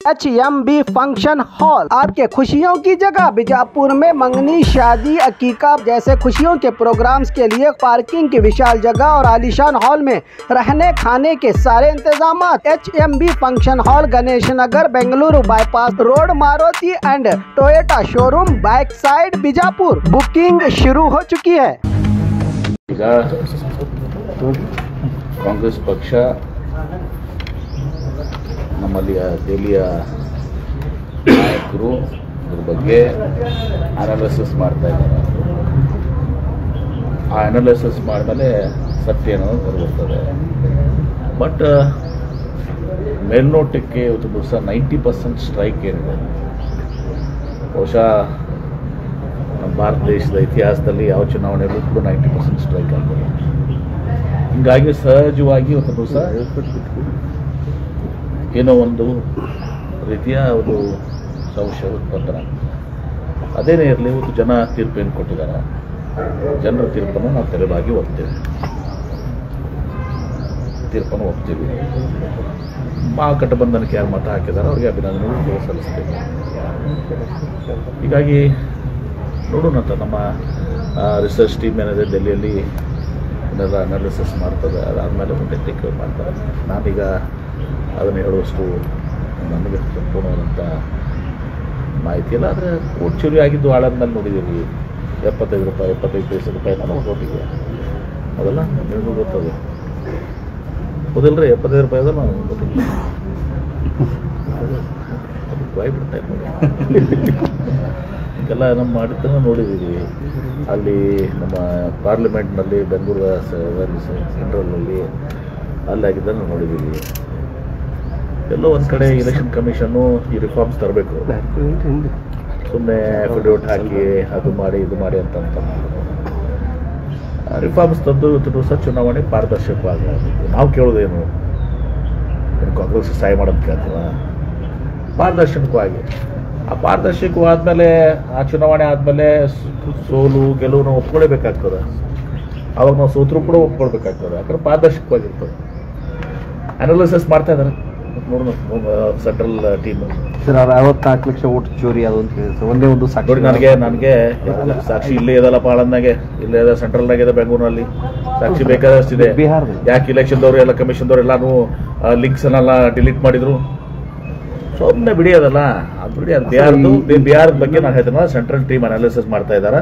HMB function hall आपके खुशियों की जगह। बीजापुर में मंगनी, शादी, अकीका जैसे खुशियों के प्रोग्राम्स के लिए पार्किंग की विशाल जगह और आलीशान हॉल में रहने खाने के सारे इंतजाम। HMB function hall, Ganesh Nagar, Bengaluru bypass road, Maruti and Toyota showroom, back side, Bijapur. Booking शुरू हो चुकी है। कांग्रेस पक्ष ನಮ್ಮಲ್ಲಿ ದೆಹಲಿಯ ನಾಯಕರು ಅದ್ರ ಬಗ್ಗೆ ಅನಾಲಿಸಿಸ್ ಮಾಡ್ತಾ ಇದ್ದಾರೆ. ಆ ಅನಾಲಿಸಿಸ್ ಮಾಡಿದ್ಮೇಲೆ ಸತ್ಯ ಅನ್ನೋದು ಬರ್ತದೆ. ಬಟ್ ಮೇಲ್ನೋಟಕ್ಕೆ ಇವತ್ತು ದಿವಸ 90% ಸ್ಟ್ರೈಕ್ ಏನಿದೆ, ಬಹುಶಃ ನಮ್ಮ ಭಾರತ ದೇಶದ ಇತಿಹಾಸದಲ್ಲಿ ಯಾವ ಚುನಾವಣೆಯಲ್ಲೂ ಕೂಡ 90% ಸ್ಟ್ರೈಕ್ ಆಗ್ತದೆ. ಹೀಗಾಗಿ ಸಹಜವಾಗಿ ಇವತ್ತು ದಿವಸ ಏನೋ ಒಂದು ರೀತಿಯ ಒಂದು ಸಂಶಯ ಉತ್ಪನ್ನ. ಅದೇನೇ ಇರಲಿ, ಇವತ್ತು ಜನ ತೀರ್ಪೇನು ಕೊಟ್ಟಿದ್ದಾರೆ, ಜನರ ತೀರ್ಪನ್ನು ನಾವು ತೆರವಾಗಿ ಒಪ್ತೇವೆ. ಮಹಾಗಠಬಂಧನಕ್ಕೆ ಯಾರು ಮತ ಹಾಕಿದ್ದಾರೆ ಅವರಿಗೆ ಅಭಿನಂದನೆಗಳು ಸಲ್ಲಿಸ್ತೇವೆ. ಹೀಗಾಗಿ ನೋಡೋಣ ಅಂತ ನಮ್ಮ ರಿಸರ್ಚ್ ಟೀಮ್ ಏನಿದೆ ಡೆಲ್ಲಿಯಲ್ಲಿ ಇದನ್ನೆಲ್ಲ ಅನಾಲಿಸಿಸ್ ಮಾಡ್ತದೆ. ಅದಾದಮೇಲೆ ಮುಂದೆ ಟೇಕ್ ಮಾಡ್ತಾರೆ. ನಾನೀಗ ಅದನ್ನು ಹೇಳುವಷ್ಟು ನನಗೆ ಸಂಪೂರ್ಣವಾದಂಥ ಮಾಹಿತಿ ಇಲ್ಲ. ಆದರೆ ಕೋಟ್ ಚೋರಿ ಆಗಿದ್ದು ಆಳಾದ್ಮೇಲೆ ನೋಡಿದ್ದೀವಿ. 75 ರೂಪಾಯಿ 75 ಪೈಸೆ ರೂಪಾಯಿ ನಾನು ಕೋಟಿಗೆ ಅದೆಲ್ಲ ನಿಮಗೂ ಗೊತ್ತದು ಹೌದಿಲ್ಲ ರೀ. 75 ರೂಪಾಯಿ ಅದ ನಾವು ಗೊತ್ತಿಲ್ಲ, ಅದಕ್ಕೆ ಬಾಯ್ಬಿಡ್ತಾ ಇದೆಲ್ಲ ನಮ್ಮ ಮಾಡಿದ್ದನ್ನು ನೋಡಿದ್ದೀವಿ. ಅಲ್ಲಿ ನಮ್ಮ ಪಾರ್ಲಿಮೆಂಟ್ನಲ್ಲಿ ಬೆಂಗಳೂರು ಸೆಂಟ್ರಲ್ನಲ್ಲಿ ಅಲ್ಲಾಗಿದ್ದನ್ನು ನೋಡಿದ್ದೀವಿ. ಎಲ್ಲೋ ಒಂದು ಕಡೆ ಇಲೆಕ್ಷನ್ ಕಮಿಷನ್ನು ಈ ರಿಫಾರ್ಮ್ಸ್ ತರಬೇಕು, ಸುಮ್ಮನೆ ಅಫಿಡವಿಟ್ ಹಾಕಿ ಅದು ಮಾಡಿ ಇದು ಮಾಡಿ ಅಂತ ರಿಫಾರ್ಮ್ಸ್ ತಂದು ಇವತ್ತು ಸಹ ಚುನಾವಣೆ ಪಾರದರ್ಶಕವಾಗಿ. ನಾವು ಕೇಳೋದೇನು, ಕಾಂಗ್ರೆಸ್ ಸಹಾಯ ಮಾಡೋದು ಕೇಳ್ತೀವ? ಪಾರದರ್ಶಕವಾಗಿ. ಆ ಪಾರದರ್ಶಕವಾದ್ಮೇಲೆ ಆ ಚುನಾವಣೆ ಆದಮೇಲೆ ಸೋಲು ಗೆಲುವು ನಾವು ಒಪ್ಕೊಳ್ಬೇಕಾಗ್ತದೆ. ಅವಾಗ ನಾವು ಸೋತರು ಕೂಡ ಒಪ್ಕೊಳ್ಬೇಕಾಗ್ತದೆ. ಯಾಕಂದ್ರೆ ಪಾರದರ್ಶಕವಾಗಿರ್ತದೆ. ಅನಾಲಿಸಿಸ್ ಮಾಡ್ತಾ ಇದ್ದಾರೆ ನೋಡೋಣ central team. Sir 54 lakh vote ಚೋರಿ ಅದು ಅಂತ ಹೇಳಿ ಒಂದೇ ಒಂದು ಸಾಕ್ಷಿ ನೋಡಿ. ನನಗೆ ಸಾಕ್ಷಿ ಇಲ್ಲೇ ಇದಲ್ಲಪ್ಪ, ಆಳಂದಾಗೆ ಇಲ್ಲೇ ಇದೆ, ಸೆಂಟ್ರಲ್ನಾಗ ಇದೆ, ಬೆಂಗಳೂರಿನಲ್ಲಿ ಸಾಕ್ಷಿ ಬೇಕಾದಷ್ಟಿದೆ. ಯಾಕೆ ಇಲೆಕ್ಷನ್ದವ್ರು ಎಲ್ಲ ಕಮಿಷನ್ದವ್ರು ಎಲ್ಲಾನು ಲಿಂಕ್ಸ್ ಅನ್ನೆಲ್ಲ ಡಿಲೀಟ್ ಮಾಡಿದ್ರು? ಸುಮ್ಮನೆ ಬಿಡಿ, ಅದಲ್ಲ ಅದು ಬಿಡಿ. ಅದು ಬಿಹಾರದ ಬಗ್ಗೆ ನಾನು ಹೇಳ್ತೀನಿ, ಸೆಂಟ್ರಲ್ ಟೀಮ್ ಅನಾಲಿಸಿಸ್ ಮಾಡ್ತಾ ಇದ್ದಾರೆ.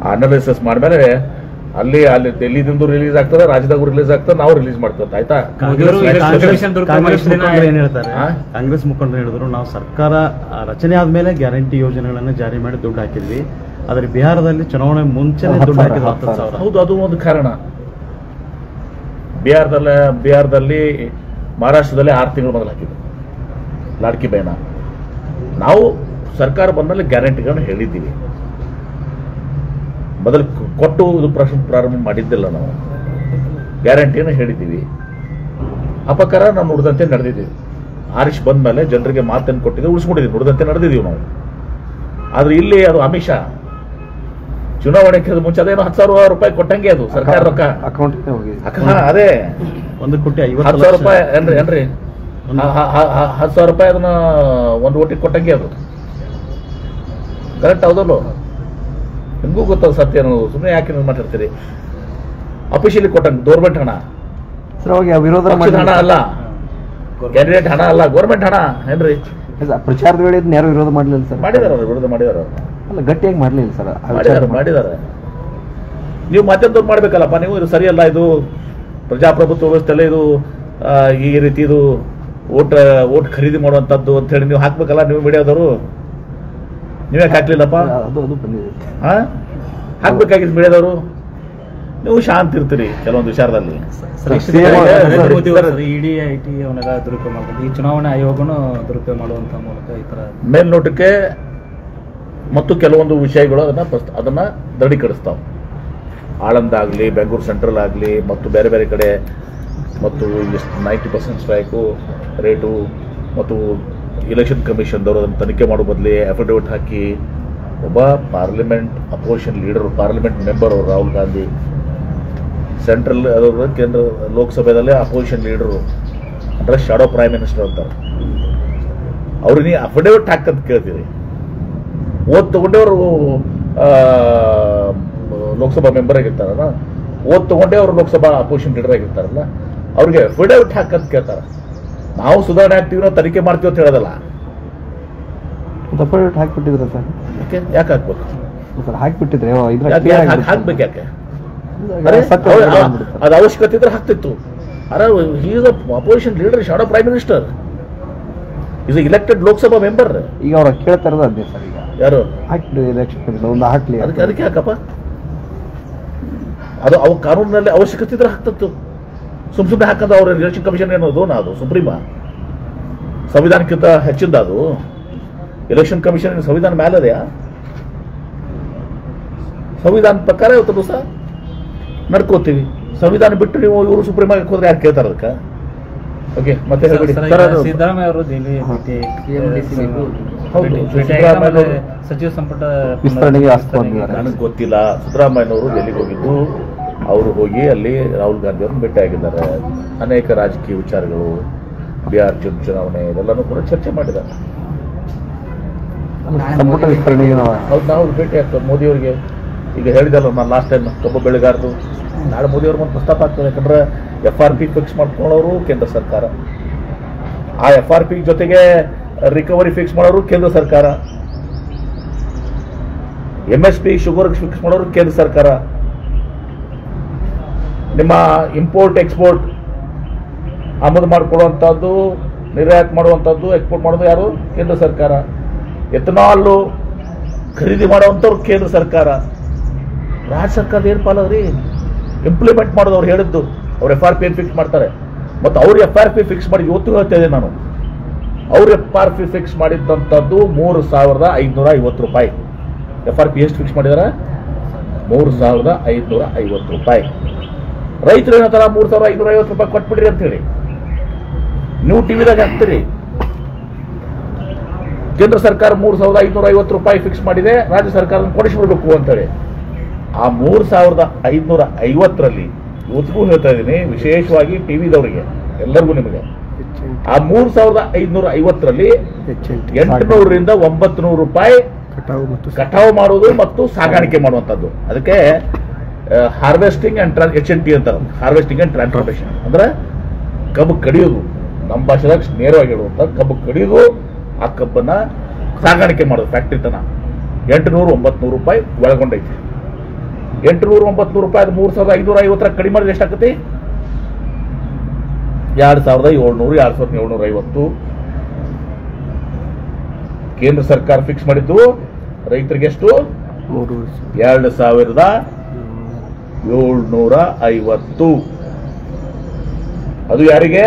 ಆ ಅನಾಲಿಸಿಸ್ ಮಾಡ್ಮೇಲೆ ಅಲ್ಲಿ ಡೆಲ್ಲಿದಿಂದ ರಿಲೀಸ್ ಆಗ್ತದೆ, ರಾಜ್ಯದಾಗ ರಿಲೀಸ್ ಆಗ್ತದೆ, ನಾವು ರಿಲೀಸ್ ಮಾಡ್ತೇವೆ. ಆಯ್ತಾ? ಕಾಂಗ್ರೆಸ್ ಮುಖಂಡರು ಹೇಳಿದ್ರು, ನಾವು ಸರ್ಕಾರ ರಚನೆ ಆದ್ಮೇಲೆ ಗ್ಯಾರಂಟಿ ಯೋಜನೆಗಳನ್ನು ಜಾರಿ ಮಾಡಿ ದುಡ್ಡು ಹಾಕಿದ್ವಿ, ಆದ್ರೆ ಬಿಹಾರದಲ್ಲಿ ಚುನಾವಣೆ ಮುಂಚೆ ದುಡ್ಡು ಹಾಕಿದ್ರು 10,000. ಹೌದು, ಅದು ಒಂದು ಕಾರಣ. ಬಿಹಾರದಲ್ಲಿ ಮಹಾರಾಷ್ಟ್ರದಲ್ಲಿ 6 ತಿಂಗಳು ಮೊದಲು ಹಾಕಿದ್ರು ಲಾಡ್ಕಿ ಬಹನ. ನಾವು ಸರ್ಕಾರ ಬಂದ್ಮೇಲೆ ಗ್ಯಾರಂಟಿಗಳನ್ನ ಹೇಳಿದ್ದೀವಿ. ಮೊದಲು ಕೊಟ್ಟು ಇದು ಪ್ರಾರಂಭ ಮಾಡಿದ್ದಿಲ್ಲ. ನಾವು ಗ್ಯಾರಂಟಿಯನ್ನು ಹೇಳಿದ್ದೀವಿ. ಅಪಕಾರ ನಾವು ನುಡಿದಂತೆ ನಡೆದಿದ್ದೀವಿ. ಆರಿಶ್ ಬಂದ ಮೇಲೆ ಜನರಿಗೆ ಮಾತನ್ನು ಕೊಟ್ಟಿದ್ದೀವಿ, ಉಳಿಸ್ಕೊಂಡಿದ್ದೀವಿ, ನುಡಿದಂತೆ ನಡೆದಿದ್ದೀವಿ ನಾವು. ಆದ್ರೆ ಇಲ್ಲಿ ಅದು ಆಮಿಷ. ಚುನಾವಣೆಗೆ ಮುಂಚೆ ಅದೇನೋ 10,000 ರೂಪಾಯಿ ಕೊಟ್ಟಂಗೆ ಅದು ಸರ್ಕಾರ ರೊಕ್ಕ ಅಕೌಂಟ್. ಅದೇ 1,50,00,000 ರೂಪಾಯಿ ಏನ್ರಿ 10,000 ರೂಪಾಯಿ ಅದನ್ನ ಒಂದು ಓಟಿಗೆ ಕೊಟ್ಟಂಗೆ ಅದು. ಕರೆಕ್ಟ್ ಹೌದಲ್ಲೋ? ನಿಮಗೂ ಗೊತ್ತದ ಸತ್ಯ ಅನ್ನೋದು. ಸುಮ್ಮನೆ ಯಾಕೆ ಮಾತಾಡ್ತೀರಿ? ಅಫಿಷಿಯಲಿ ಕೊಟ್ಟಂಗೆ ಗೌರ್ಮೆಂಟ್ ಹಣ, ವಿರೋಧ ಹಣ ಅಲ್ಲ, ಕ್ಯಾಂಡಿಡೇಟ್ ಹಣ ಅಲ್ಲ, ಗೌರ್ಮೆಂಟ್ ಹಣ ಏನ್ರಿ? ಪ್ರಚಾರದ ವೇಳೆ ಯಾರು ವಿರೋಧ ಮಾಡಲಿಲ್ಲ ಸರ್? ಮಾಡಿದಾರ, ವಿರೋಧ ಮಾಡಿದಾರ. ಅಲ್ಲ, ಗಟ್ಟಿಯಾಗಿ ಮಾಡಲಿಲ್ಲ ಸರ್. ಮಾಡಿದಾರೆ. ನೀವು ಮತ್ತೊಂದು ಮಾಡ್ಬೇಕಲ್ಲಪ್ಪ. ನೀವು ಇದು ಸರಿಯಲ್ಲ, ಇದು ಪ್ರಜಾಪ್ರಭುತ್ವ ವ್ಯವಸ್ಥೆಲ್ಲ, ಇದು ಈ ರೀತಿ ಇದು ಓಟ್ ಖರೀದಿ ಮಾಡುವಂತದ್ದು ಅಂತ ಹೇಳಿ ನೀವು ಹಾಕ್ಬೇಕಲ್ಲ. ನೀವು ಮೀಡಿಯಾದವರು ನೀವೇ ಹಾಕ್ಲಿಲ್ಲಪ್ಪ. ಹಾಕ್ಬೇಕಾಗಿತ್ತು ಮೀಡಿಯಾದವರು. ನೀವು ಶಾಂತ ಇರ್ತೀರಿ ಕೆಲವೊಂದು ವಿಚಾರದಲ್ಲಿ. ಇಡಿ ಐಟಿ ಅವನ್ನೆಲ್ಲ ದುರುಪಯೋಗ ಮಾಡ್ತಾರೆ. ಈ ಚುನಾವಣಾ ಆಯೋಗನು ದುರುಪಯೋಗ ಮಾಡುವಂತ ಮೂಲಕ ಈ ತರ ಮೇಲ್ನೋಟಕ್ಕೆ ಮತ್ತು ಕೆಲವೊಂದು ವಿಷಯಗಳು ಅದನ್ನ ದೃಢೀಕರಿಸ್ತಾವೆ. ಆಳಂದಾಗಲಿ, ಬೆಂಗಳೂರು ಸೆಂಟ್ರಲ್ ಆಗಲಿ, ಮತ್ತು ಬೇರೆ ಬೇರೆ ಕಡೆ, ಮತ್ತು 90% ಸ್ಟ್ರೈಕು ರೇಟು, ಮತ್ತು ಇಲೆಕ್ಷನ್ ಕಮಿಷನ್ದವರು ಅದನ್ನು ತನಿಖೆ ಮಾಡೋ ಬದಲಿ ಅಫಿಡವಿಟ್ ಹಾಕಿ ಒಬ್ಬ parliament opposition leader, parliament member ಅವರು ರಾಹುಲ್ ಗಾಂಧಿ, ಸೆಂಟ್ರಲ್ ಕೇಂದ್ರ ಲೋಕಸಭೆದಲ್ಲೇ ಅಪೋಸಿಷನ್ ಲೀಡರು ಅಂದರೆ ಶಾಡೋ ಪ್ರೈಮ್ ಮಿನಿಸ್ಟರ್ ಅಂತಾರೆ. ಅವ್ರಿಗೆ ನೀವು ಅಫಿಡೇವಿಟ್ ಹಾಕಂತ ಕೇಳ್ತೀರಿ. ಓದ್ ತಗೊಂಡೇವ್ರು ಲೋಕಸಭಾ ಮೆಂಬರ್ ಆಗಿರ್ತಾರಲ್ಲ, ಓದ್ ತಗೊಂಡೇ ಅವರು ಲೋಕಸಭಾ ಅಪೋಸಿಷನ್ ಲೀಡರ್ ಆಗಿರ್ತಾರಲ್ಲ, ಅವ್ರಿಗೆ ಅಫಿಡೇವಿಟ್ ಹಾಕಂತ ಕೇಳ್ತಾರ. ನಾವು ಸುಧಾರಣೆ ಆಗ್ತೀವಿ, ನಾವು ತನಿಖೆ ಮಾಡ್ತೀವಿ ಅಂತ ಹೇಳೋದಲ್ಲ. ಅಫಿಡೇವಿಟ್ ಹಾಕ್ಬಿಟ್ಟಿದ್ರೆ ಸರ್, ಯಾಕೆ ಹಾಕ್ಬೇಕು ಸರ್? ಹಾಕ್ಬಿಟ್ಟಿದ್ರೆ ಹಾಕ್ಬೇಕು ಯಾಕೆ? ಅದು ಅವಶ್ಯಕತೆ ಇದ್ರೆ ಹಾಕ್ತಿತ್ತು. He is opposition leader, shadow prime minister, is elected Lok Sabha member. ಈಗ ಅವ್ರ ಕೇಳ್ತಾ ಇರೋದು ಅದೇ ಸರ್. ಈಗ ಯಾರು ಹಾಕ್ಲಿ ಎಲೆಕ್ಷನ್ ಒಂದು ಹಾಕ್ಲಿ, ಅದಕ್ಕೆ ಹಾಕಪ್ಪ. ಅದು ಅವ ಕಾನೂನಿನಲ್ಲಿ ಅವಶ್ಯಕತೆ ಇದ್ರೆ ಹಾಕ್ತತ್ತು. ಸುಮ್ಮನೆ ಹಾಕದ ಅವ್ರ ಎಲೆಕ್ಷನ್ ಕಮಿಷನ್ ಏನದು ಅದು ಸುಪ್ರೀಮಾ, ಸಂವಿಧಾನಕ್ಕಿಂತ ಹೆಚ್ಚಿಂದ ಅದು ಎಲೆಕ್ಷನ್ ಕಮಿಷನ್ ಸಂವಿಧಾನ ಮೇಲೆ ಅದೆಯಾ? ಸಂವಿಧಾನ ಪ್ರಕಾರ ಇವತ್ತು ದಿವಸ ನಡ್ಕೋತೀವಿ. ಸಂವಿಧಾನ ಬಿಟ್ಟು ನೀವು ಇವರು ಸುಪ್ರೀಮಾಗಿ ಹೋದ್ರೆ ಯಾರು ಕೇಳ್ತಾರೆ ಅದಕ್ಕೆ? ಓಕೆ, ಮತ್ತೆ ಸಿದ್ದರಾಮಯ್ಯ ಅವರು ದೆಹಲಿ ಸಚಿವ ಸಂಪುಟ ವಿಸ್ತರಣೆಗೆ ನನಗೆ ಗೊತ್ತಿಲ್ಲ. ಸಿದ್ದರಾಮಯ್ಯನವರು ಡೆಲ್ಲಿಗೆ ಹೋಗಿದ್ದು, ಅವರು ಹೋಗಿ ಅಲ್ಲಿ ರಾಹುಲ್ ಗಾಂಧಿ ಅವರನ್ನು ಭೇಟಿ ಆಗಿದ್ದಾರೆ. ಅನೇಕ ರಾಜಕೀಯ ವಿಚಾರಗಳು, ಬಿಹಾರ್ ಚುನಾವಣೆ ಇದೆಲ್ಲನೂ ಕೂಡ ಚರ್ಚೆ ಮಾಡಿದ್ದಾರೆ. ಸಂಪುಟ ವಿಸ್ತರಣೆಗೆ ಹೌದು, ನಾವು ಭೇಟಿ ಆಗ್ತದೆ ಮೋದಿಯವರಿಗೆ. ಈಗ ಹೇಳಿದಲ್ಲ ನಾನು ಲಾಸ್ಟ್ ಟೈಮ್ ಕಬ್ಬು ಬೆಳೆಗಾರದು, ನಾಳೆ ಮೋದಿಯವ್ರ ಒಂದು ಪ್ರಸ್ತಾಪ ಆಗ್ತದೆ. ಯಾಕಂದ್ರೆ FRP ಫಿಕ್ಸ್ ಮಾಡ್ಕೊಳ್ಳೋರು ಕೇಂದ್ರ ಸರ್ಕಾರ, ಆ FRP ಜೊತೆಗೆ ರಿಕವರಿ ಫಿಕ್ಸ್ ಮಾಡೋರು ಕೇಂದ್ರ ಸರ್ಕಾರ, MSP ಶುಗರ್ ಫಿಕ್ಸ್ ಮಾಡೋರು ಕೇಂದ್ರ ಸರ್ಕಾರ, ನಿಮ್ಮ ಇಂಪೋರ್ಟ್ ಎಕ್ಸ್ಪೋರ್ಟ್ ಆಮದು ಮಾಡಿಕೊಳ್ಳುವಂಥದ್ದು, ನಿರ್ಯಾತ ಮಾಡುವಂಥದ್ದು, ಎಕ್ಸ್ಪೋರ್ಟ್ ಮಾಡೋದು ಯಾರು? ಕೇಂದ್ರ ಸರ್ಕಾರ. ಎಥನಾಲ್ ಖರೀದಿ ಮಾಡುವಂಥವ್ರು ಕೇಂದ್ರ ಸರ್ಕಾರ. ರಾಜ್ಯ ಸರ್ಕಾರದ ಏನು ಪಾಲದ್ರಿ? ಇಂಪ್ಲಿಮೆಂಟ್ ಮಾಡೋದು ಅವ್ರು ಹೇಳಿದ್ದು. ಅವ್ರು FRP ಏನು ಫಿಕ್ಸ್ ಮಾಡ್ತಾರೆ, ಮತ್ತು ಅವ್ರು FRP ಫಿಕ್ಸ್ ಮಾಡಿ ಇವತ್ತು ಹೇಳ್ತಾ ಇದ್ದೀನಿ ನಾನು. ಅವ್ರು FRP ಫಿಕ್ಸ್ ಮಾಡಿದ್ದಂಥದ್ದು 3,550 ರೂಪಾಯಿ. FRP ಎಷ್ಟು ಫಿಕ್ಸ್ ಮಾಡಿದಾರೆ? 3,550 ರೂಪಾಯಿ. ರೈತರು ಏನಂತಾರ 3,550 ರೂಪಾಯಿ ಕೊಟ್ಬಿಡ್ರಿ ಅಂತ ಹೇಳಿ ನೀವು ಟಿವಿದಾಗ ಹಾಕ್ತೀರಿ. ಕೇಂದ್ರ ಸರ್ಕಾರ 3,550 ರೂಪಾಯಿ ಫಿಕ್ಸ್ ಮಾಡಿದೆ, ರಾಜ್ಯ ಸರ್ಕಾರ ಕೊಡಿಸ್ಬಿಡ್ಬೇಕು ಅಂತೇಳಿ. ಆ 3,550ರಲ್ಲಿ ಇವತ್ತಿಗೂ ಹೇಳ್ತಾ ಇದ್ದೀನಿ, ವಿಶೇಷವಾಗಿ ಟಿವಿದವರಿಗೆ ಎಲ್ಲರಿಗೂ, ನಿಮಗೆ ಆ 3,550ರಲ್ಲಿ 800ರಿಂದ 900 ರೂಪಾಯಿ ಕಟಾವು ಮಾಡುವುದು ಮತ್ತು ಸಾಗಾಣಿಕೆ ಮಾಡುವಂಥದ್ದು. ಅದಕ್ಕೆ ಹಾರ್ವೆಸ್ಟಿಂಗ್ ಅಂಡ್ HNT ಅಂತಾರೆ. ಹಾರ್ವೆಸ್ಟಿಂಗ್ ಅಂಡ್ ಟ್ರಾನ್ಸ್ಪೋರ್ಟೇಷನ್ ಅಂದ್ರೆ ಕಬ್ಬು ಕಡಿಯೋದು, ನಮ್ಮ ಭಾಷೆದಾಗ ನೇರವಾಗಿ ಹೇಳುವಂತ ಕಬ್ಬು ಕಡಿಯೋದು, ಆ ಕಬ್ಬನ್ನ ಸಾಗಾಣಿಕೆ ಮಾಡೋದು ಫ್ಯಾಕ್ಟ್ರಿ ತನ 800-900 ರೂಪಾಯಿ ಒಳಗೊಂಡೈತಿ. 800-900 ರೂಪಾಯಿ, ಅದು 3,550 ಕಡಿಮೆ ಮಾಡಿದ್ರೆ ಎಷ್ಟಾಗತ್ತೆ? 2,700-2,750. ಕೇಂದ್ರ ಸರ್ಕಾರ ಫಿಕ್ಸ್ ಮಾಡಿದ್ದು ರೈತರಿಗೆ ಎಷ್ಟು? 2,750. ಅದು ಯಾರಿಗೆ?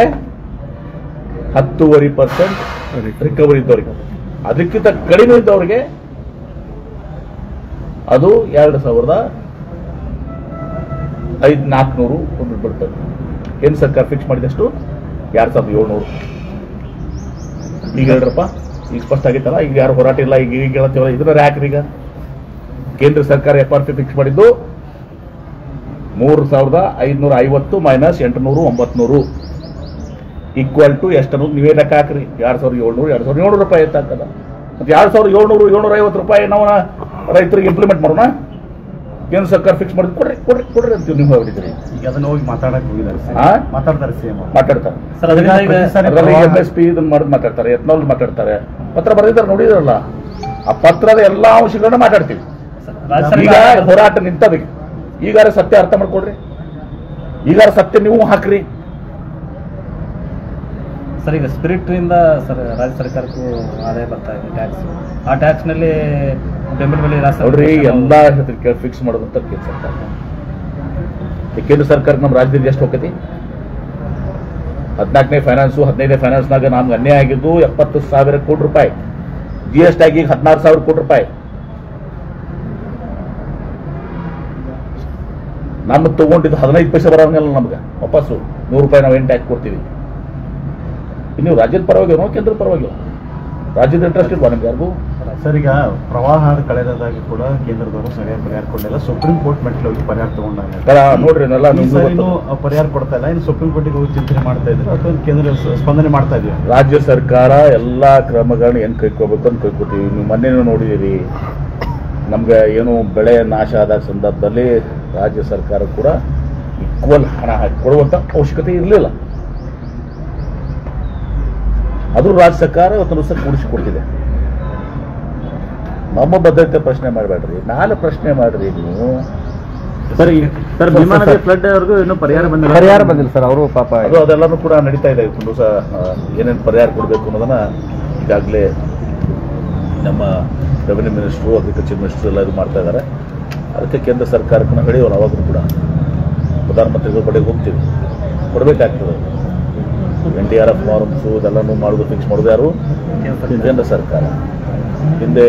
10% ರಿಕವರಿ ಇದ್ದವರಿಗೆ. ಅದಕ್ಕಿಂತ ಕಡಿಮೆ ಇದ್ದವರಿಗೆ ಅದು 2,400 ಬರ್ತದೆ. ಕೇಂದ್ರ ಸರ್ಕಾರ ಫಿಕ್ಸ್ ಮಾಡಿದಷ್ಟು 2,700. ಈಗ ಹೇಳ್ರಪ್ಪ, ಈಗ ಸ್ಪಷ್ಟ ಆಗಿತ್ತಲ್ಲ, ಈಗ ಯಾರು ಹೋರಾಟ ಇಲ್ಲ. ಈಗ ಹೇಳ್ತೀವಲ್ಲ, ಇದನ್ನ ಯಾಕ್ರಿ? ಈಗ ಕೇಂದ್ರ ಸರ್ಕಾರ FRP ಫಿಕ್ಸ್ ಮಾಡಿದ್ದು 3,550 ಮೈನಸ್ 800, 900 ಈಕ್ವಲ್ ಟು ಎಷ್ಟು ಅನ್ನೋದು ನೀವೇ ಲೆಕ್ಕ ಹಾಕ್ರಿ. 2,700, 2,700 ರೂಪಾಯಿ ಎತ್ತಾಕಲ್ಲ. ಮತ್ತೆ 2,700, 750 ರೂಪಾಯಿ ನಾವು ರೈತರಿಗೆ ಇಂಪ್ಲಿಮೆಂಟ್ ಮಾಡೋಣ. ಕೇಂದ್ರ ಸರ್ಕಾರ ಫಿಕ್ಸ್ ಮಾಡಿದ್ ಕೊಡ್ರಿ ಅಂತೀವಿ. ನೀವು ಹೇಳಿದ್ರಿ ಈಗ ಅದನ್ನ ಹೋಗಿ ಮಾತಾಡಕ್ಕೆ ಹೋಗಿದ್ದಾರೆ, ಮಾತಾಡ್ತಾರೆ CM ಮಾತಾಡ್ತಾರೆ. MSP ಇದನ್ನ ಮಾಡೋದು ಮಾತಾಡ್ತಾರೆ, ಎಥನಾಲ್ ಮಾತಾಡ್ತಾರೆ, ಪತ್ರ ಬರೆದಿದ್ದಾರೆ ನೋಡಿದ್ರಲ್ಲ. ಆ ಪತ್ರದ ಎಲ್ಲಾ ಅಂಶಗಳನ್ನ ಮಾತಾಡ್ತೀವಿ. ಈಗ ಹೋರಾಟ ನಿಂತದಕ್ಕೆ ಈಗಾರ ಸತ್ಯ ಅರ್ಥ ಮಾಡ್ಕೊಡ್ರಿ. ಈಗಾರ ಸತ್ಯ ನೀವು ಹಾಕ್ರಿ. ಸರ್, ಈಗ ಸ್ಪಿರಿಟ್ ಇಂದ ಸರ್ ರಾಜ್ಯ ಸರ್ಕಾರಕ್ಕೂ ಆದಾಯ ಬರ್ತಾ ಇದೆ, ಟ್ಯಾಕ್ಸ್. ಆ ಟ್ಯಾಕ್ಸ್ ನಲ್ಲಿ ಬೆಂಬಲ ಬೆಲೆ ನೋಡ್ರಿ, ಎಲ್ಲಾ ಫಿಕ್ಸ್ ಮಾಡೋದಂತ ಕೇಂದ್ರ ಸರ್ಕಾರ. ಕೇಂದ್ರ ಸರ್ಕಾರ ನಮ್ಮ ರಾಜ್ಯದಲ್ಲಿ ಎಷ್ಟು ಹೋಗ್ತೈತಿ? 14ನೇ ಫೈನಾನ್ಸು 15ನೇ ಫೈನಾನ್ಸ್ನಾಗ ನಮ್ಗೆ ಅನ್ಯಾಯ ಆಗಿದ್ದು 70,000 ಕೋಟಿ ರೂಪಾಯಿ. GST ಆಗಿ 16,000 ಕೋಟಿ ರೂಪಾಯಿ. ನಮ್ಗೆ ತಗೊಂಡಿದ್ದು 15 ಪೈಸೆ ಬರೋಂಗಲ್ಲ ನಮ್ಗೆ ವಾಪಸ್ಸು. 100 ರೂಪಾಯಿ ನಾವು ಏನು ಟ್ಯಾಕ್ಸ್ ಕೊಡ್ತೀವಿ. ನೀವು ರಾಜ್ಯದ ಪರವಾಗಿನೋ ಕೇಂದ್ರದ ಪರವಾಗಿಲ್ಲ? ರಾಜ್ಯದ ಇಂಟ್ರೆಸ್ಟ್ ಇಲ್ವಾ ನಿಮ್ಗೆ ಯಾರಿಗೂ? ಸರ್, ಈಗ ಪ್ರವಾಹ ಕಳೆದಾಗಿ ಕೂಡ ಕೇಂದ್ರದವರು ಸರಿಯಾಗಿ ಪರಿಹಾರ ಕೊಡಲಿಲ್ಲ. ಸುಪ್ರೀಂ ಕೋರ್ಟ್ ಮೆಟ್ಲು ಹೋಗಿ ಪರಿಹಾರ ತಗೊಂಡಾಗ ನೋಡ್ರಿ ಎಲ್ಲ ಇನ್ನು ಪರಿಹಾರ ಕೊಡ್ತಾ ಇಲ್ಲ. ಇನ್ನು ಸುಪ್ರೀಂ ಕೋರ್ಟಿಗೆ ಹೋಗಿ ಚಿಂತನೆ ಮಾಡ್ತಾ ಇದ್ರು ಅಥವಾ ಕೇಂದ್ರ ಸ್ಪಂದನೆ ಮಾಡ್ತಾ ಇದೀವಿ. ರಾಜ್ಯ ಸರ್ಕಾರ ಎಲ್ಲ ಕ್ರಮಗಳನ್ನ ಏನು ಕೈಕೋಬೇಕು ಅಂತ ಕೈಕೋತೀವಿ. ನೀವು ಮೊನ್ನೆನೂ ನೋಡಿದ್ದೀರಿ, ನಮ್ಗೆ ಏನು ಬೆಳೆ ನಾಶ ಆದ ಸಂದರ್ಭದಲ್ಲಿ ರಾಜ್ಯ ಸರ್ಕಾರ ಕೂಡ ಈಕ್ವಲ್ ಹಣ ಹಾಕಿ ಕೊಡುವಂಥ ಅವಶ್ಯಕತೆ ಇರಲಿಲ್ಲ. ಅದು ರಾಜ್ಯ ಸರ್ಕಾರ ಇವತ್ತು ಸಹ ಕೂಡಿಸಿಕೊಡ್ತಿದೆ. ನಮ್ಮ ಬದ್ಧತೆ ಪ್ರಶ್ನೆ ಮಾಡಬೇಡ್ರಿ, ನಾಳೆ ಪ್ರಶ್ನೆ ಮಾಡ್ರಿ ನೀವು. ಸರ್ ಭೀಮಾನದಿ ಫ್ಲಡ್ ಅವ್ರಿಗೂ ಇನ್ನೂ ಪರಿಹಾರ ಬಂದಿಲ್ಲ ಸರ್. ಅವರು ಪಾಪ ಅದೆಲ್ಲನೂ ಕೂಡ ನಡೀತಾ ಇದೆ. ತುಂಬ ಸಹ ಏನೇನು ಪರಿಹಾರ ಕೊಡಬೇಕು ಅನ್ನೋದನ್ನ ಈಗಾಗಲೇ ನಮ್ಮ ರೆವಿನ್ಯೂ ಮಿನಿಸ್ಟ್ರು, ಅಗ್ರಿಕಲ್ಚರ್ ಮಿನಿಸ್ಟ್ರು ಎಲ್ಲ ಇದು ಮಾಡ್ತಾ ಇದ್ದಾರೆ. ಅದಕ್ಕೆ ಕೇಂದ್ರ ಸರ್ಕಾರಕ್ಕೆ ನಾವು ಹೇಳಿವಲ್ಲ, ಅವಾಗಲೂ ಕೂಡ ಪ್ರಧಾನಮಂತ್ರಿಗಳ ಬಳಿಗೆ ಹೋಗ್ತೀವಿ, ಕೊಡಬೇಕಾಗ್ತದೆ. NDRF ಫಾರ್ಮ್ಸು ಇದೆಲ್ಲನೂ ಮಾಡೋದು, ಫಿಕ್ಸ್ ಮಾಡೋದು ಯಾರು? ಕೇಂದ್ರ ಸರ್ಕಾರ. ಹಿಂದೆ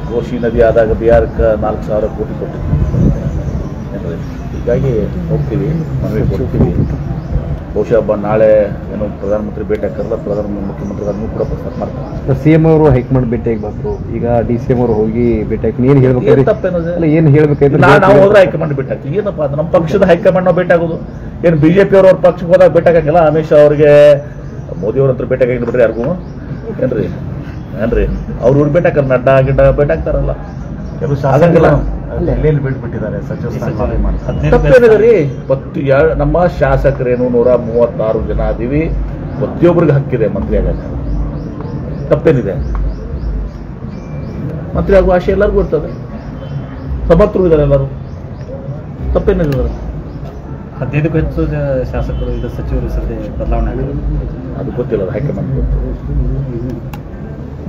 ಕೋಶಿ ನದಿ ಆದಾಗ ಬಿಹಾರಕ್ಕೆ 4,000 ಕೋಟಿ ಕೊಟ್ಟಿದ್ವಿ. ಏನ್ರಿ, ಹೀಗಾಗಿ ಹೋಗ್ತೀವಿ, ಮನವಿ ಕೊಡ್ತೀವಿ. ಬಹುಶಃ ನಾಳೆ ಏನು ಪ್ರಧಾನಮಂತ್ರಿ ಭೇಟಿ ಹಾಕಲ್ಲ, ಮುಖ್ಯಮಂತ್ರಿ ಅದನ್ನು ಕೂಡ ಪ್ರಸ್ತಾಪ ಮಾಡ್ತಾರೆ. CM ಅವರು ಹೈಕಮಾಂಡ್ ಭೇಟಿಯಾಗಿ ಬಂದರು. ಈಗ DCM ಅವರು ಹೋಗಿ ಭೇಟಿಯಾಗಿ ಏನು ಹೇಳ್ಬೇಕು? ತಪ್ಪೇನಲ್ಲ, ಏನು ಹೇಳ್ಬೇಕಾದ್ರೆ ನಾವು ಹೋದ್ರೆ ಹೈಕಮಾಂಡ್ ಭೇಟಿ ಆಗ್ತೀವಿ. ಏನಪ್ಪ ಅದು ನಮ್ಮ ಪಕ್ಷದ ಹೈಕಮಾಂಡ್ ನಾವು ಭೇಟಿ ಆಗೋದು ಏನು? BJP ಅವ್ರ ಪಕ್ಷಕ್ಕೆ ಹೋದಾಗ ಭೇಟಿ ಆಗಂಗಿಲ್ಲ. ಅಮಿತ್ ಶಾ ಅವ್ರಿಗೆ ಮೋದಿ ಅವ್ರ ಹತ್ರ ಭೇಟಿ ಆಗಿಲ್ಲ ಬಿಡ್ರಿ ಯಾರಿಗೂ. ಏನ್ರಿ ಅವ್ರು ಭೇಟಿ ಹಾಕಲ್ಲ, ನಡ್ಡಾ ಗಿಡ್ಡ ಭೇಟಿ ಆಗ್ತಾರಲ್ಲ, ಕೆಲವು ಆಗಂಗಿಲ್ಲ. ಶಾಸಕರು ಬಿಟ್ಬಿಟ್ಟಿದ್ದಾರೆ ಸಚಿವ ಸ್ಥಾನ ಮಾಡಿ. ತಪ್ಪೇನಿದೆ ರೀ? ನಮ್ಮ ಶಾಸಕರೇನು 136 ಜನ ಅದೀವಿ, ಪ್ರತಿಯೊಬ್ಬರಿಗೆ ಹಕ್ಕಿದೆ ಮಂತ್ರಿ ಆಗ. ತಪ್ಪೇನಿದೆ? ಮಂತ್ರಿ ಆಗುವ ಆಶೆ ಎಲ್ಲರಿಗೂ ಇರ್ತದೆ, ಸಮರ್ಥರು ಇದ್ದಾರೆ ಎಲ್ಲರೂ. ತಪ್ಪೇನಿದೆ? 15ಕ್ಕೂ ಹೆಚ್ಚು ಶಾಸಕರು ಇದು ಸಚಿವರು ಸದ್ಯ ಬದಲಾವಣೆ ಆಗಿದೆ. ಅದು ಗೊತ್ತಿಲ್ಲ, ಅದು ಹೈಕಮಾಂಡ್ ಗೊತ್ತು.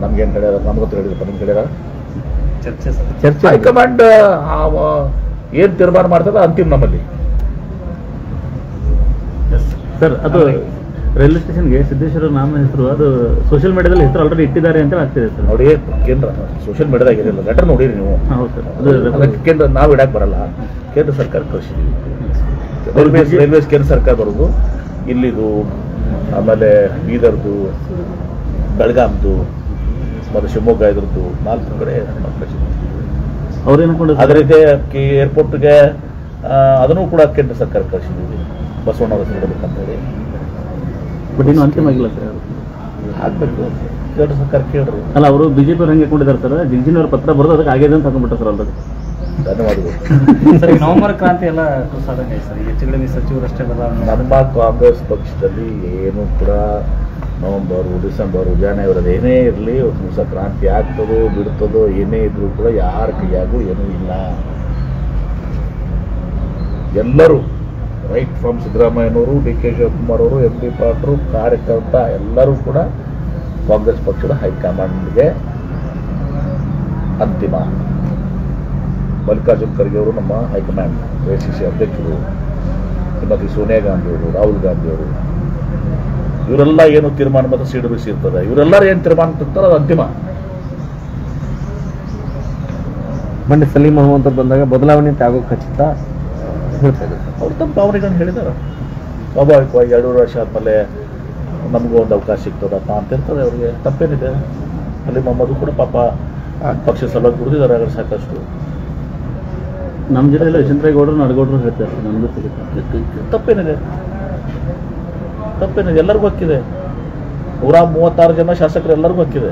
ನಮ್ಗೇನು ಹೇಳ್ಯಾರ? ನಮ್ಗೆ ಗೊತ್ತು ಹೇಳಿದಪ್ಪ, ನಿಮ್ಗೆ ಹೇಳ್ಯಾರ? ಚರ್ಚೆ ಹೈಕಮಾಂಡ್ ಏನ್ ತೀರ್ಮಾನ ಮಾಡ್ತದ ಅಂತಿಮ ನಮ್ಮಲ್ಲಿ. ಸರ್, ಅದು ರೈಲ್ವೆ ಸ್ಟೇಷನ್ಗೆ ಸಿದ್ದೇಶ್ವರ ನಾಮ ಹೆಸರು ಅದು ಸೋಷಿಯಲ್ ಮೀಡಿಯಾದಲ್ಲಿ ಹೆಸರು ಆಲ್ರೆಡಿ ಇಟ್ಟಿದ್ದಾರೆ ಅಂತ ಆಗ್ತಿದೆ ಸರ್. ನೋಡಿ, ಕೇಂದ್ರ ಸೋಷಿಯಲ್ ಮೀಡಿಯಾದಾಗ ಇರಲಿಲ್ಲ, ಲೆಟರ್ ನೋಡಿರಿ ನೀವು. ಹೌದು ಸರ್, ಅದು ಕೇಂದ್ರ ನಾವು ಇಡಕ್ ಬರಲ್ಲ, ಕೇಂದ್ರ ಸರ್ಕಾರ ಕಳಿಸಿದ್ವಿ. ರೈಲ್ವೇಸ್ ಕೇಂದ್ರ ಸರ್ಕಾರ ಬರೋದು ಇಲ್ಲಿದು, ಆಮೇಲೆ ಬೀದರ್ದು, ಬೆಳಗಾಂದು ಮತ್ತು ಶಿವಮೊಗ್ಗ ಇದ್ರದ್ದು 4 ಕಡೆ ಅವ್ರೇನು ಅದೇ ರೀತಿ ಏರ್ಪೋರ್ಟ್ಗೆ ಅದನ್ನು ಕೂಡ ಕೇಂದ್ರ ಸರ್ಕಾರ ಕಳಿಸಿದ್ವಿ, ಬಸವಣ್ಣವ್ರ ಹೆಸರು ಇಡಬೇಕಂತ ಹೇಳಿ. ಬಟ್ ಇನ್ನೂ ಅಂತಿಮ ಆಗಿಲ್ಲ ಸರ್, ಆಗ್ಬೇಕು. ಕೇಂದ್ರ ಸರ್ಕಾರ ಕೇಳ್ರಿ. ಅಲ್ಲ, ಅವರು BJP ಅವ್ರು ಹಂಗೆ ಹಾಕೊಂಡಿದ್ದಾರೆ ಸರ್. ಜಿಗ್ಜಿನವ್ರ ಪತ್ರ ಬರೋದು ಅದಕ್ಕೆ ಆಗಿದೆ ಅಂತ ಹಾಕೊಂಡ್ಬಿಟ್ಟ ಸರ್ ಆಲ್ರೆಡಿ. ಧನ್ಯವಾದಗಳು. ಸರ್, ನವೆಂಬರ್ ಕ್ರಾಂತಿ ಎಲ್ಲ ಸಾಧನೆ ಸರ್. ಈಗ ಹೆಚ್ಚುಗಡೆ ಸಚಿವರು ಅಷ್ಟೇ ಬದಲಾವಣೆ. ನಮ್ಮ ಕಾಂಗ್ರೆಸ್ ಪಕ್ಷದಲ್ಲಿ ಏನು ಕೂಡ ನವೆಂಬರು, ಡಿಸೆಂಬರು, ಜನವರಿ ಏನೇ ಇರಲಿ, ಒಂದು ದಿವಸ ಕ್ರಾಂತಿ ಆಗ್ತದೋ ಬಿಡ್ತದೋ ಏನೇ ಇದ್ರೂ ಕೂಡ ಯಾರ ಕೈಯಾಗೂ ಏನೂ ಇಲ್ಲ. ಎಲ್ಲರೂ ರೈಟ್ ಫ್ರಮ್ ಸಿದ್ದರಾಮಯ್ಯನವರು, DK ಶಿವಕುಮಾರ್ ಅವರು, MP ಪಾಟೀಲ್, ಕಾರ್ಯಕರ್ತ ಎಲ್ಲರೂ ಕೂಡ ಕಾಂಗ್ರೆಸ್ ಪಕ್ಷದ ಹೈಕಮಾಂಡ್ಗೆ ಅಂತಿಮ. ಮಲ್ಲಿಕಾರ್ಜುನ್ ಖರ್ಗೆ ಅವರು ನಮ್ಮ ಹೈಕಮಾಂಡ್ ACC ಅಧ್ಯಕ್ಷರು, ಶ್ರೀಮತಿ ಸೋನಿಯಾ ಗಾಂಧಿ ಅವರು, ರಾಹುಲ್ ಗಾಂಧಿ ಅವರು, ಇವರೆಲ್ಲ ಏನು ತೀರ್ಮಾನ ಮತ್ತು CWC ಇರ್ತದೆ, ಇವರೆಲ್ಲರೂ ಏನು ತೀರ್ಮಾನ ತಿರ್ತಾರೆ ಅದು ಅಂತಿಮ. ಮೊನ್ನೆ ಸಲೀಂ ಅಹಮದ್ ಬಂದಾಗ ಬದಲಾವಣೆ ಆಗೋ ಖಚಿತ ಹೇಳ್ತಾ ಇದ್ದಾರೆ. ಅವ್ರು ತಮ್ಮ ಭಾವನೆಗಳನ್ನ ಹೇಳಿದಾರೆ. ಸ್ವಾಭಾವಿಕವಾಗಿ 2 ವರ್ಷ ಆದಮೇಲೆ ನಮಗೂ ಒಂದು ಅವಕಾಶ ಸಿಗ್ತದಪ್ಪ ಅಂತ ಇರ್ತದೆ ಅವ್ರಿಗೆ. ತಪ್ಪೇನಿದೆ? ಸಲೀಂ ಅಹಮದ್ ಕೂಡ ಪಾಪ ಪಕ್ಷ ಸಲುವಾಗಿ ದುಡಿದಿದ್ದಾರೆ ಆಗಲಿ ಸಾಕಷ್ಟು. ನಮ್ಮ ಜಿಲ್ಲೆಯಲ್ಲಿ ಯಶವಂತರೇಗೌಡರು, ನಡಗೌಡರು ಹೇಳ್ತಾರೆ ಸರ್, ನಮಗೂ ಸಿಗುತ್ತೆ. ತಪ್ಪೇನಿದೆ? ಎಲ್ಲರಿಗೂ ಹಕ್ಕಿದೆ. 136 ಜನ ಶಾಸಕರು ಎಲ್ಲರಿಗೂ ಹಕ್ಕಿದೆ.